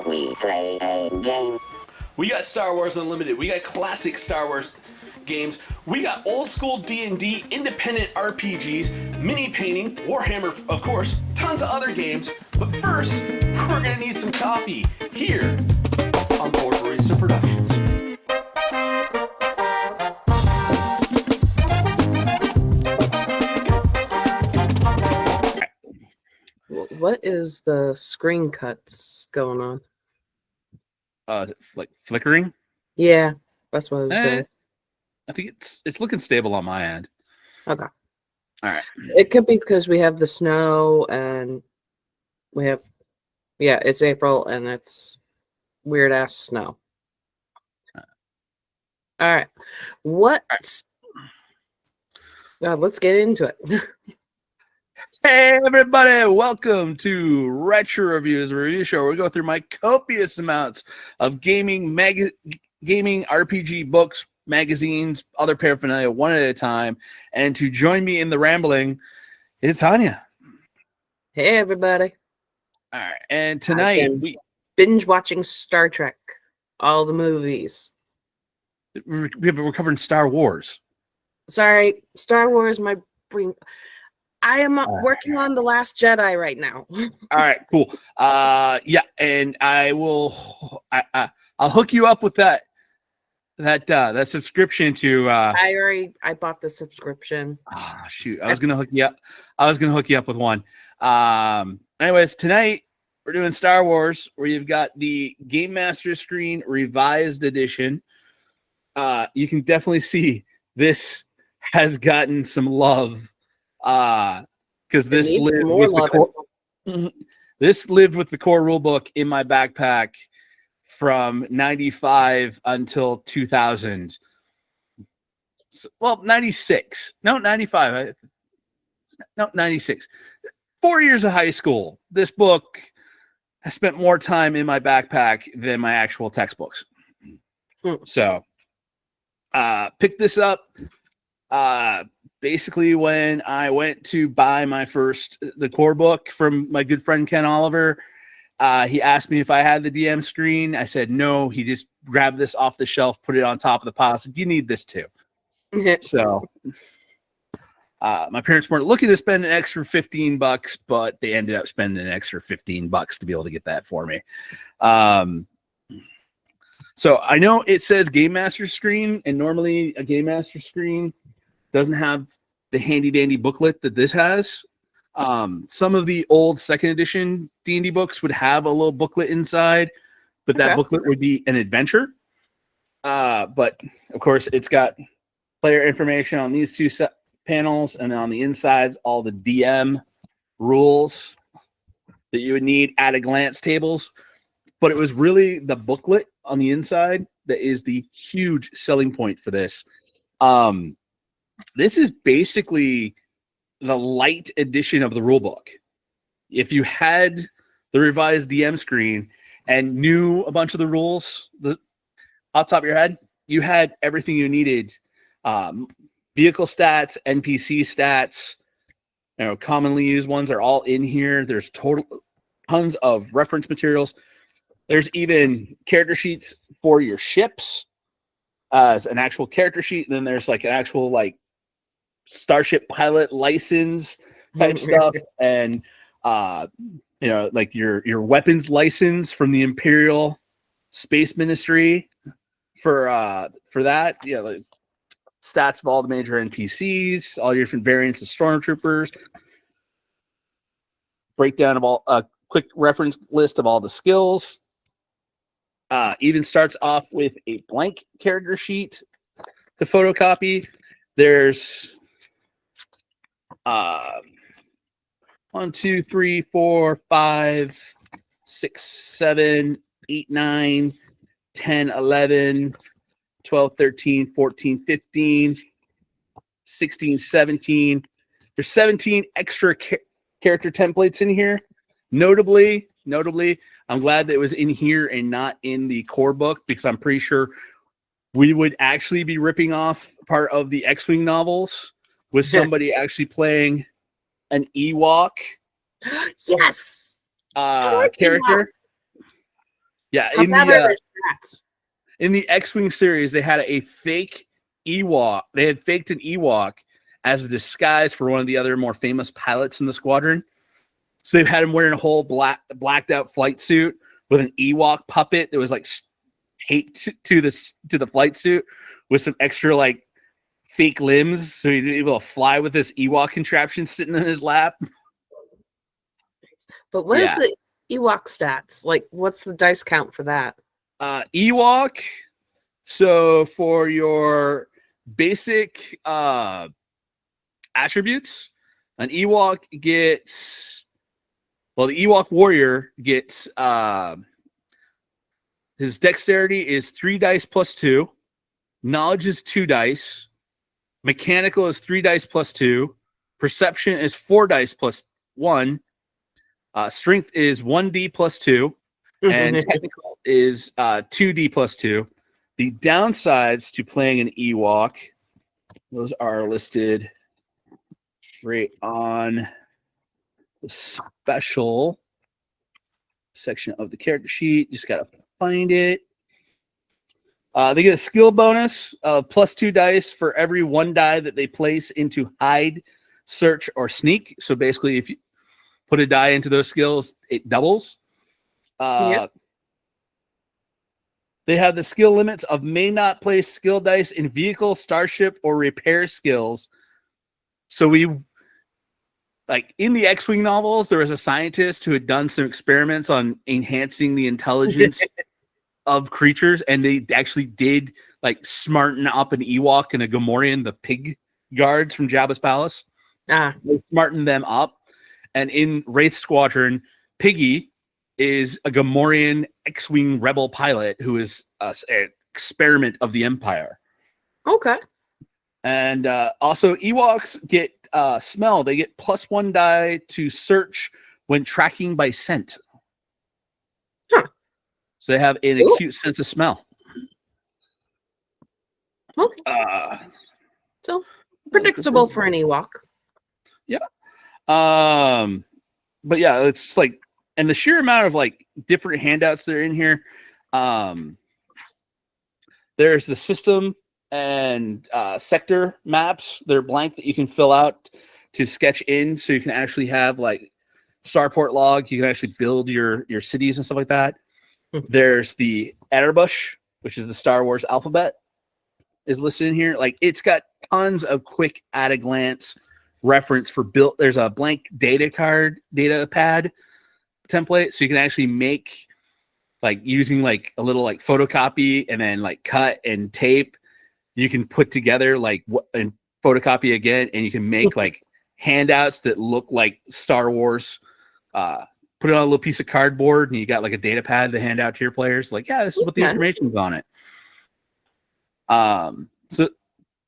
Shall we play a game? We got Star Wars Unlimited. We got classic Star Wars games. We got old school D&D, independent RPGs, mini painting, Warhammer, of course, tons of other games. But first, we're gonna need some coffee here on Board Barista Productions. What is the screen cuts going on? Is it like flickering? Yeah, that's what I was doing. I think it's looking stable on my end. Okay. All right. It could be because we have the snow and we have, it's April and it's weird ass snow. All right. Let's get into it. Hey everybody, welcome to Retro Reviews, a review show where we go through my copious amounts of gaming RPG books, magazines, other paraphernalia one at a time. And to join me in the rambling is Tanya. Hey everybody. All right, and tonight we binge watching Star Trek, all the movies. we're covering Star Wars. Sorry, Star Wars, my brain. I am working on The Last Jedi right now. All right, cool. Yeah, and I will. I'll hook you up with that subscription to. I bought the subscription. Ah, shoot! I was gonna hook you up. With one. Anyways, tonight we're doing Star Wars, where you've got the Gamemasters screen revised edition. You can definitely see this has gotten some love. Because this lived with the core rule book in my backpack from 95 until 2000. Well, 96. No, 95. No, 96. 4 years of high school. This book has spent more time in my backpack than my actual textbooks. So, pick this up. Basically, when I went to buy the core book from my good friend Ken Oliver, he asked me if I had the DM screen. I said no. He just grabbed this off the shelf, put it on top of the pile. I said, you need this too. So my parents weren't looking to spend an extra $15, but they ended up spending an extra $15 to be able to get that for me. So I know it says Game Master screen, and normally a Game Master screen doesn't have the handy dandy booklet that this has. Some of the old second edition D&D books would have a little booklet inside, but that booklet would be an adventure. But of course, it's got player information on these two panels, and on the insides, all the DM rules that you would need at a glance tables. But it was really the booklet on the inside that is the huge selling point for this. This is basically the light edition of the rulebook. If you had the revised DM screen and knew a bunch of the rules off the top of your head, you had everything you needed. Vehicle stats, NPC stats, commonly used ones are all in here. There's tons of reference materials. There's even character sheets for your ships as an actual character sheet. And then there's like an actual Starship pilot license type stuff, and like your weapons license from the Imperial Space Ministry for that. Like stats of all the major NPCs, all your different variants of stormtroopers, breakdown of all a quick reference list of all the skills. Even starts off with a blank character sheet to photocopy. There's 1, 2, 3, 4, 5, 6, 7, 8, 9, 10, 11, 12, 13, 14, 15, 16, 17. There's 17 extra character templates in here. Notably, I'm glad that it was in here and not in the core book, because I'm pretty sure we would actually be ripping off part of the X-Wing novels with somebody actually playing an Ewok Yes. Character. Yeah, Stats. in the X-Wing series, they had a fake Ewok. They had faked an Ewok as a disguise for one of the other more famous pilots in the squadron. So they've had him wearing a whole blacked out flight suit with an Ewok puppet that was like taped to the flight suit with some extra like fake limbs, so he'd be able to fly with this Ewok contraption sitting in his lap. But what is the Ewok stats? Like, what's the dice count for that? Ewok. So for your basic attributes, an Ewok gets, well, the Ewok warrior gets his dexterity is 3 dice plus 2, knowledge is 2 dice, mechanical is 3 dice plus 2, perception is 4 dice plus 1, strength is 1d plus 2, and technical is 2d plus 2. The downsides to playing an Ewok, those are listed right on the special section of the character sheet. Just gotta find it. They get a skill bonus of plus 2 dice for every 1 die that they place into hide, search, or sneak. So basically, if you put a die into those skills, it doubles. Yep. They have the skill limits of may not place skill dice in vehicle, starship, or repair skills. So we, like in the X-Wing novels, there was a scientist who had done some experiments on enhancing the intelligence of creatures, and they actually did like smarten up an Ewok and a Gamorrean, the pig guards from Jabba's palace. They smartened them up. And in Wraith Squadron, Piggy is a Gamorrean X-Wing rebel pilot who is an experiment of the Empire. Okay. And also Ewoks get smell. They get plus 1 die to search when tracking by scent. Huh. So they have an acute sense of smell. Okay. So predictable for an Ewok. Yeah. But yeah, it's just like, and the sheer amount of like different handouts that are in here. There's the system and sector maps. They're blank that you can fill out to sketch in, so you can actually have like starport log. You can actually build your cities and stuff like that. There's the Etterbush, which is the Star Wars alphabet, is listed in here. Like, it's got tons of quick at a glance reference for built. There's a blank data pad template, so you can actually make, like, using like a little like photocopy and then like cut and tape, you can put together like what and photocopy again, and you can make like handouts that look like Star Wars. Put it on a little piece of cardboard, and you got like a data pad to hand out to your players. Like, yeah, this is what the information's on it. So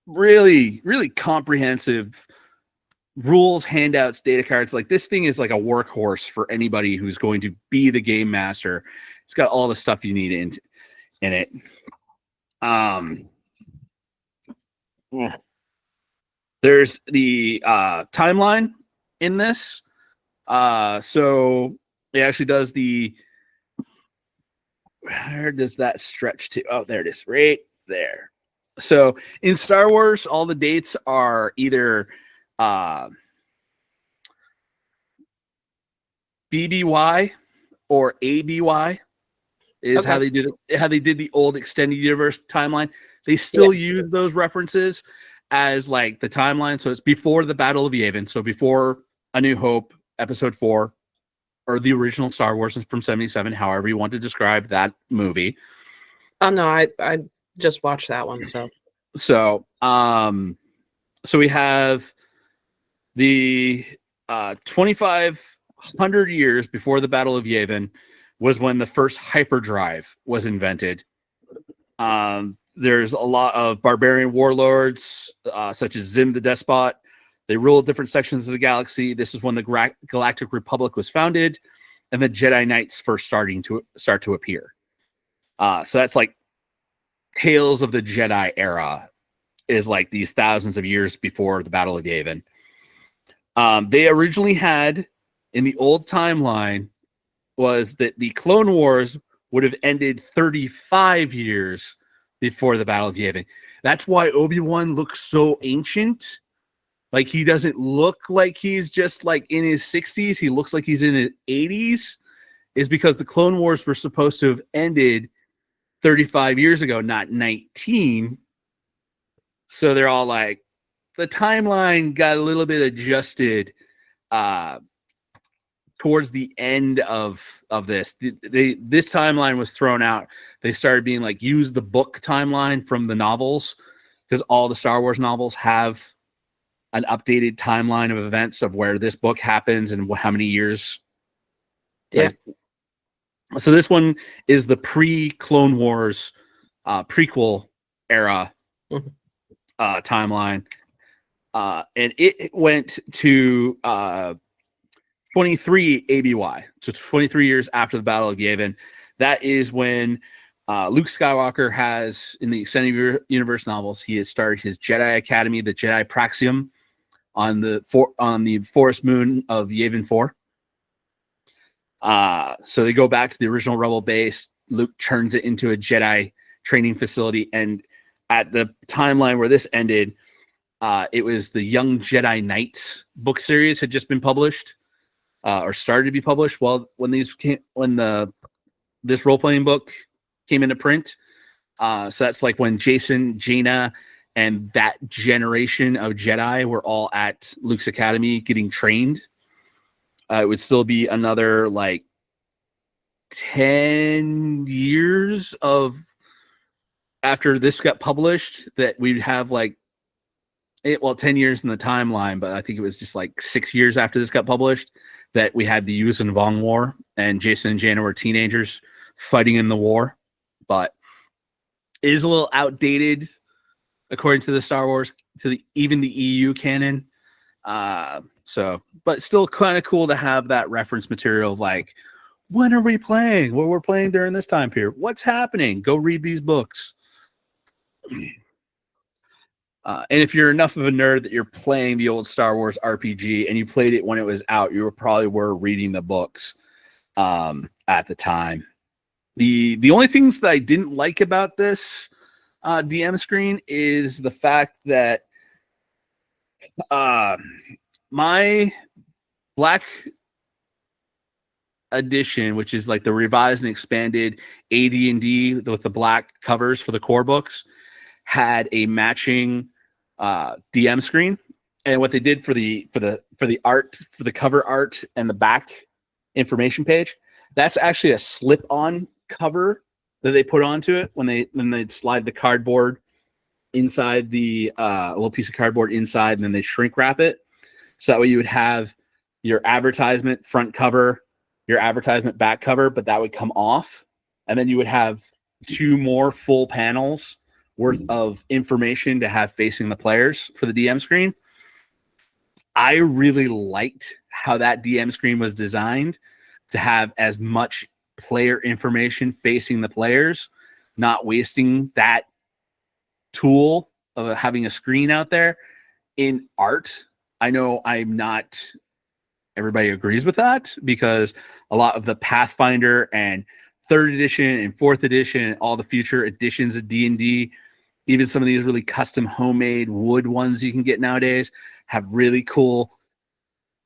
really, really comprehensive rules, handouts, data cards. Like, this thing is like a workhorse for anybody who's going to be the game master. It's got all the stuff you need in it. There's the timeline in this. So it actually does where does that stretch to? Oh, there it is, right there. So in Star Wars, all the dates are either BBY or ABY is how they did it, how they did the old extended universe timeline. They still use those references as like the timeline. So it's before the Battle of Yavin. So before A New Hope, Episode 4, or the original Star Wars from 77, however you want to describe that movie. Oh no, I just watched that one. So we have the 2,500 years before the Battle of Yavin was when the first hyperdrive was invented. There's a lot of barbarian warlords, such as Zim the Despot. They ruled different sections of the galaxy. This is when the Galactic Republic was founded, and the Jedi Knights first start to appear. So that's like Tales of the Jedi era, is like these thousands of years before the Battle of Yavin. They originally had, in the old timeline, was that the Clone Wars would have ended 35 years before the Battle of Yavin. That's why Obi-Wan looks so ancient. Like, he doesn't look like he's just like in his 60s. He looks like he's in his 80s, is because the Clone Wars were supposed to have ended 35 years ago, not 19. So they're all like, the timeline got a little bit adjusted towards the end of this. This timeline was thrown out. They started being like, use the book timeline from the novels, because all the Star Wars novels have an updated timeline of events of where this book happens and how many years. Yeah. So this one is the pre-Clone Wars prequel era timeline. And it went to 23 ABY, so 23 years after the Battle of Yavin. That is when Luke Skywalker has, in the Extended Universe novels, he has started his Jedi Academy, the Jedi Praxium, on the forest moon of Yavin 4. So they go back to the original Rebel base. Luke turns it into a Jedi training facility, and at the timeline where this ended, it was the Young Jedi Knights book series had just been published, or started to be published. Well, when this role-playing book came into print, so that's like when Jason, Jaina, and that generation of Jedi were all at Luke's Academy getting trained. It would still be another like 10 years of after this got published that we'd have like 10 years in the timeline, but I think it was just like 6 years after this got published that we had the Yuuzhan Vong War, and Jason and Jaina were teenagers fighting in the war. But it is a little outdated according to the Star Wars, even the EU canon. But still kind of cool to have that reference material of like, when are we playing? Well, we're playing during this time period. What's happening? Go read these books. And if you're enough of a nerd that you're playing the old Star Wars RPG and you played it when it was out, you probably were reading the books at the time. The only things that I didn't like about this DM screen is the fact that my Black edition, which is like the revised and expanded AD&D with the black covers for the core books, had a matching DM screen. And what they did for the art, for the cover art and the back information page, that's actually a slip-on cover that they put onto it when they'd slide the cardboard inside the a little piece of cardboard inside, and then they shrink wrap it. So that way you would have your advertisement front cover, your advertisement back cover, but that would come off. And then you would have two more full panels worth of information to have facing the players for the DM screen. I really liked how that DM screen was designed to have as much player information facing the players, not wasting that tool of having a screen out there. In art, I know everybody agrees with that, because a lot of the Pathfinder and 3rd edition and 4th edition and all the future editions of D&D, even some of these really custom homemade wood ones you can get nowadays, have really cool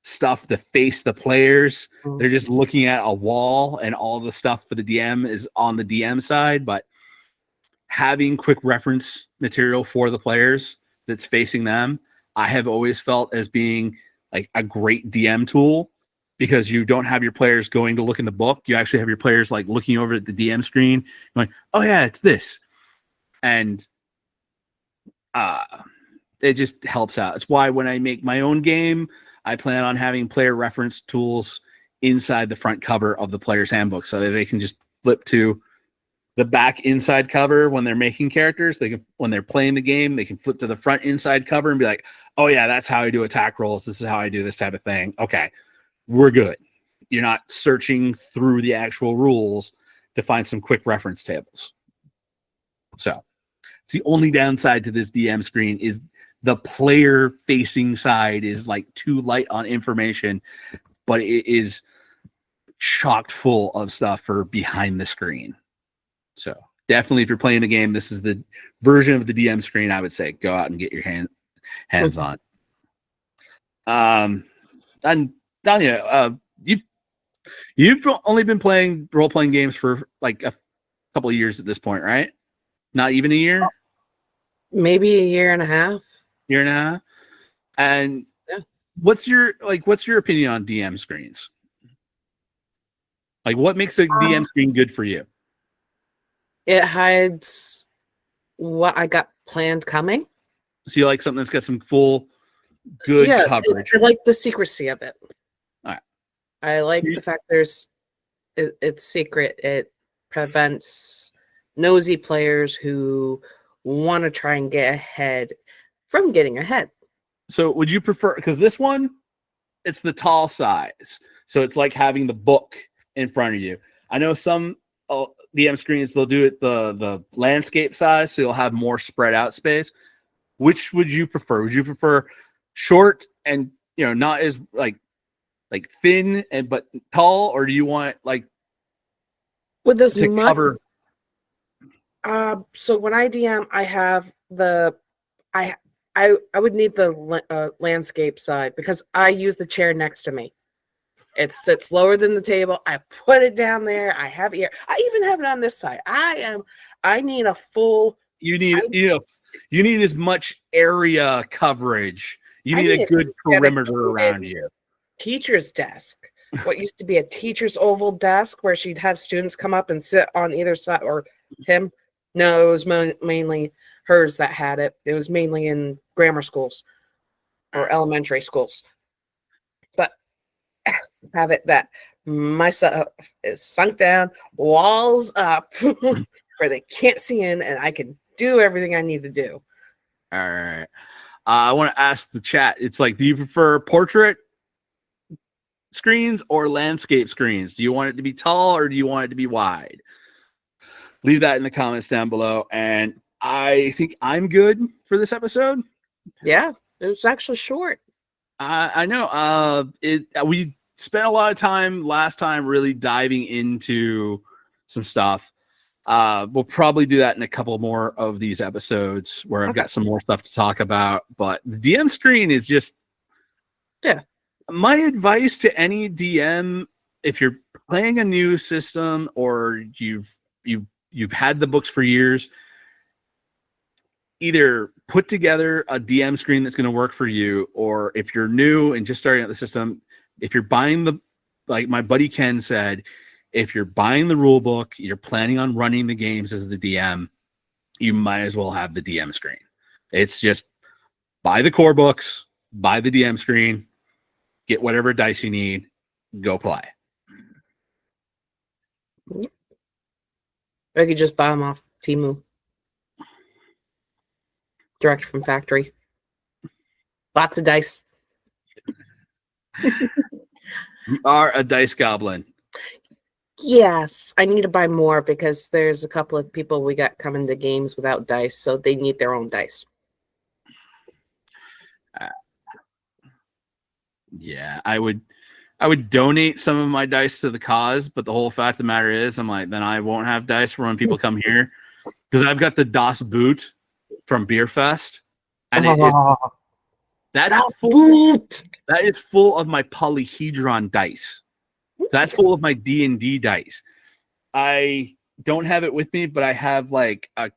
stuff to face the players. They're just looking at a wall and all the stuff for the DM is on the DM side, but having quick reference material for the players that's facing them, I have always felt as being like a great DM tool, because you don't have your players going to look in the book. You actually have your players like looking over at the DM screen going, oh yeah, it's this. And it just helps out. It's why when I make my own game, I plan on having player reference tools inside the front cover of the player's handbook, so that they can just flip to the back inside cover when they're making characters. They can, when they're playing the game, they can flip to the front inside cover and be like, oh yeah, that's how I do attack rolls. This is how I do this type of thing. Okay, we're good. You're not searching through the actual rules to find some quick reference tables. So it's the only downside to this DM screen is the player facing side is like too light on information, but it is chocked full of stuff for behind the screen. So definitely, if you're playing a game, this is the version of the DM screen. I would say go out and get your hands on. And Tanya, you've only been playing role-playing games for like a couple of years at this point, right? Not even a year? Maybe a year and a half. Year and a half. And yeah. what's your opinion on DM screens? Like, what makes a DM screen good for you? It hides what I got planned coming. So you like something that's got some full good coverage. I like the secrecy of it. All right. I like the fact it's secret. It prevents nosy players who want to try and get ahead from getting ahead. So would you prefer, because this one, it's the tall size. So it's like having the book in front of you. I know some DM screens, they'll do it the landscape size, so you'll have more spread out space. Which would you prefer? Would you prefer short and, not as like thin but tall, or do you want like with as to much cover? So when I DM, I have I would need the landscape side because I use the chair next to me. It sits lower than the table. I put it down there. I have it here. I even have it on this side. I need a full. You need as much area coverage. You need a good perimeter around you. Teacher's desk. What used to be a teacher's oval desk where she'd have students come up and sit on either side, or him. No, it was mainly hers that had it. It was mainly in grammar schools or elementary schools. But have it that my stuff is sunk down, walls up, where they can't see in, and I can do everything I need to do. All right. I want to ask the chat. It's like, do you prefer portrait screens or landscape screens? Do you want it to be tall or do you want it to be wide? Leave that in the comments down below. And I think I'm good for this episode. Yeah, it was actually short. I know. We spent a lot of time last time really diving into some stuff. We'll probably do that in a couple more of these episodes where I've got some more stuff to talk about. But the DM screen is just, my advice to any DM, if you're playing a new system or you've had the books for years, either put together a DM screen that's going to work for you, or if you're new and just starting out the system, if you're buying like my buddy Ken said, if you're buying the rule book, you're planning on running the games as the DM, you might as well have the DM screen. It's just buy the core books, buy the DM screen, get whatever dice you need, go play. I could just buy them off Temu. Direct from factory. Lots of dice. You are a dice goblin. Yes, I need to buy more because there's a couple of people we got coming to games without dice, so they need their own dice. Yeah, I would donate some of my dice to the cause, but the whole fact of the matter is, I'm like, then I won't have dice for when people come here, because I've got the Das Boot from Beer Fest, and that is full of my polyhedron dice. That's full of my D&D dice. I don't have it with me, but I have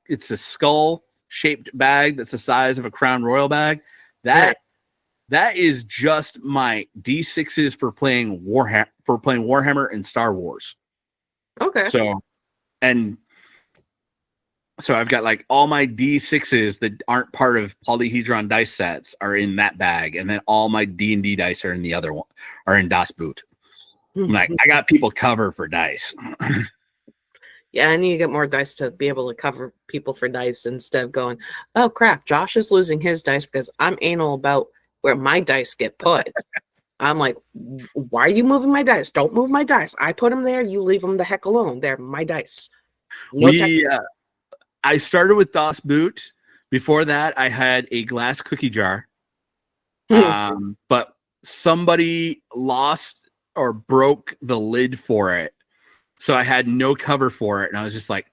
it's a skull shaped bag that's the size of a Crown Royal bag. That is just my D6s for playing Warhammer and Star Wars. Okay. So I've got like all my D6s that aren't part of polyhedron dice sets are in that bag, and then all my D&D dice are in the other one, are in Das Boot. I'm like, I got people covered for dice. Yeah, I need to get more dice to be able to cover people for dice instead of going, oh crap, Josh is losing his dice because I'm anal about where my dice get put. I'm like, why are you moving my dice? Don't move my dice. I put them there. You leave them the heck alone. They're my dice. I started with Das Boot. Before that, I had a glass cookie jar. But somebody lost or broke the lid for it. So I had no cover for it. And I was just like,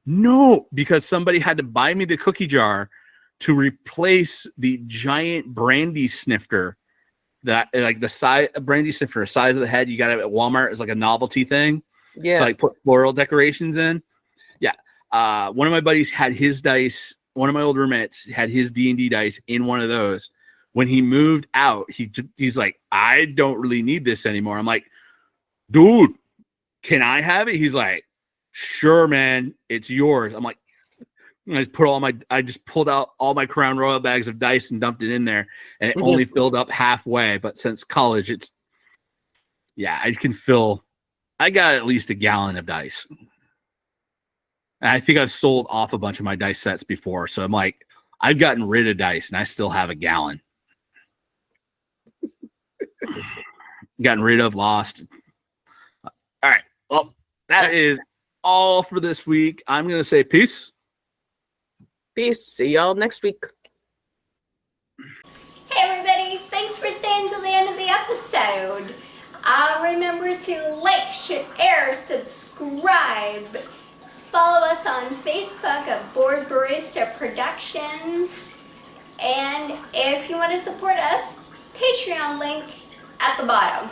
no, because somebody had to buy me the cookie jar to replace the giant brandy snifter that, like, the size brandy snifter, size of the head you got it at Walmart is like a novelty thing Yeah. to like put floral decorations in. Yeah. One of my buddies had his dice. One of my old roommates had his D&D dice in one of those. When he moved out, he's like, I don't really need this anymore. I'm like, dude, can I have it? He's like, sure, man, it's yours. I'm like, I just pulled out all my Crown Royal bags of dice and dumped it in there, and it only filled up halfway. But since college, I got at least a gallon of dice. And I think I've sold off a bunch of my dice sets before. So I'm like, I've gotten rid of dice and I still have a gallon. Gotten rid of, lost. All right. Well, that is all for this week. I'm going to say peace. Peace. See y'all next week. Hey everybody, thanks for staying till the end of the episode. Remember to like, share, subscribe. Follow us on Facebook at Board Barista Productions. And if you want to support us, Patreon link at the bottom.